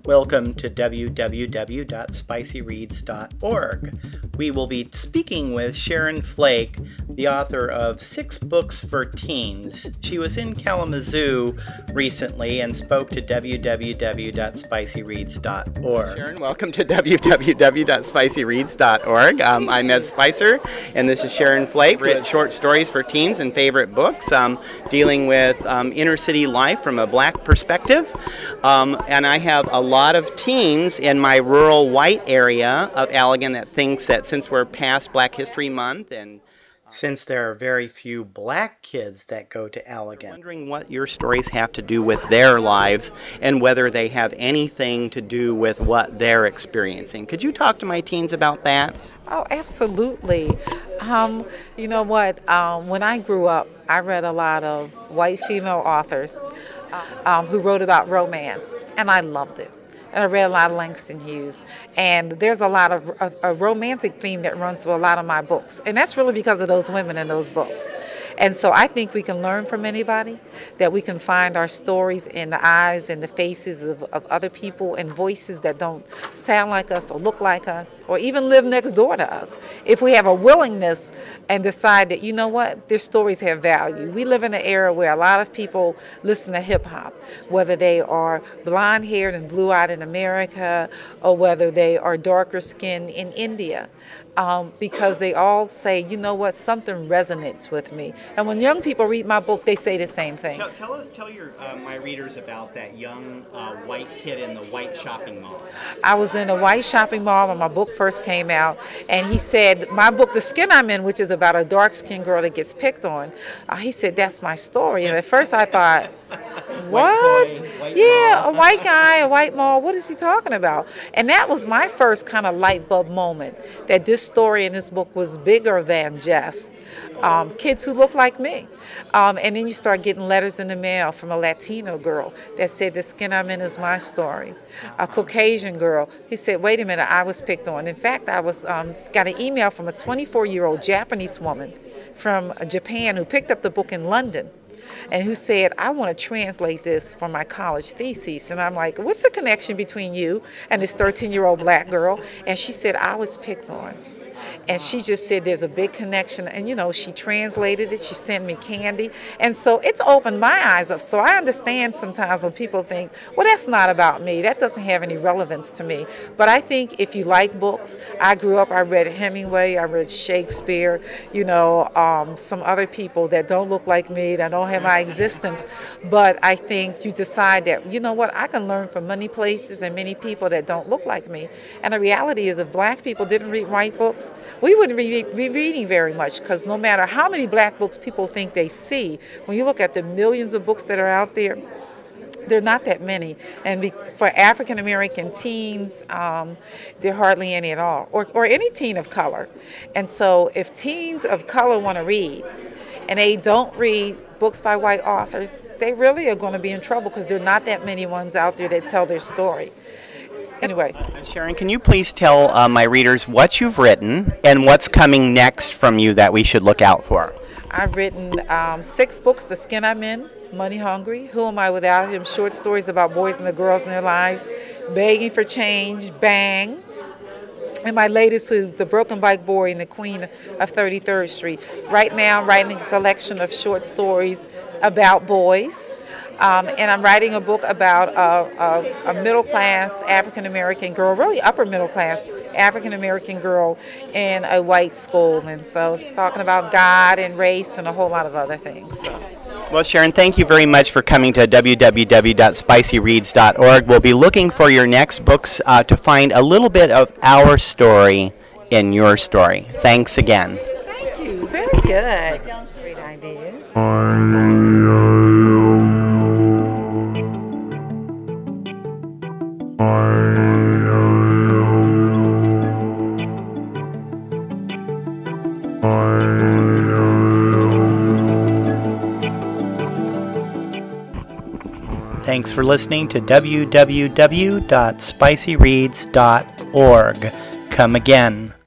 Welcome to www.spicyreads.org. We will be speaking with Sharon Flake, the author of 6 books for teens. She was in Kalamazoo recently and spoke to www.spicyreads.org. Sharon, welcome to www.spicyreads.org. I'm Ed Spicer, and this is Sharon Flake with short stories for teens and favorite books, dealing with inner city life from a black perspective. And I have a lot of teens in my rural white area of Allegan that thinks that since we're past Black History Month and since there are very few black kids that go to Allegan, wondering what your stories have to do with their lives and whether they have anything to do with what they're experiencing. Could you talk to my teens about that? Oh, absolutely. You know what? When I grew up, I read a lot of white female authors who wrote about romance, and I loved it. And I read a lot of Langston Hughes. And there's a lot of a romantic theme that runs through a lot of my books. And that's really because of those women in those books. And so I think we can learn from anybody, that we can find our stories in the eyes and the faces of other people and voices that don't sound like us or look like us or even live next door to us. If we have a willingness and decide that, you know what, their stories have value. We live in an era where a lot of people listen to hip hop, whether they are blonde haired and blue eyed in America or whether they are darker skinned in India. Because they all say, you know what, something resonates with me. And when young people read my book, they say the same thing. Tell my readers about that young white kid in the white shopping mall. I was in a white shopping mall when my book first came out, and he said, my book, The Skin I'm In, which is about a dark-skinned girl that gets picked on, he said, that's my story. And at first I thought, what? Yeah, a white guy, a white mall, what is he talking about? And that was my first kind of light bulb moment, that this story in this book was bigger than just kids who look like me. And then you start getting letters in the mail from a Latino girl that said, the skin I'm in is my story. A Caucasian girl who said, wait a minute, I was picked on. In fact, I was got an email from a 24-year-old Japanese woman from Japan who picked up the book in London and who said, I want to translate this for my college thesis. And I'm like, what's the connection between you and this 13-year-old black girl? And she said, I was picked on. And she just said there's a big connection. And, you know, she translated it. She sent me candy. And so it's opened my eyes up. So I understand sometimes when people think, well, that's not about me. That doesn't have any relevance to me. But I think if you like books, I grew up, I read Hemingway, I read Shakespeare, you know, some other people that don't look like me, that don't have my existence. But I think you decide that, you know what, I can learn from many places and many people that don't look like me. And the reality is if black people didn't read white books, we wouldn't be reading very much, because no matter how many black books people think they see, when you look at the millions of books that are out there, there are not that many. And for African American teens, there are hardly any at all, or any teen of color. And so if teens of color want to read, and they don't read books by white authors, they really are going to be in trouble, because there are not that many ones out there that tell their story. Anyway. Sharon, can you please tell my readers what you've written and what's coming next from you that we should look out for? I've written 6 books, The Skin I'm In, Money Hungry, Who Am I Without Him, short stories about boys and the girls in their lives, Begging for Change, Bang, and my latest is The Broken Bike Boy and the Queen of 33rd Street. Right now I'm writing a collection of short stories about boys. And I'm writing a book about a middle-class African-American girl, really upper-middle-class African-American girl in a white school. And so it's talking about God and race and a whole lot of other things. So. Well, Sharon, thank you very much for coming to www.spicyreads.org. We'll be looking for your next books to find a little bit of our story in your story. Thanks again. Thank you. Very good. Great idea. Thanks for listening to www.spicyreads.org. Come again.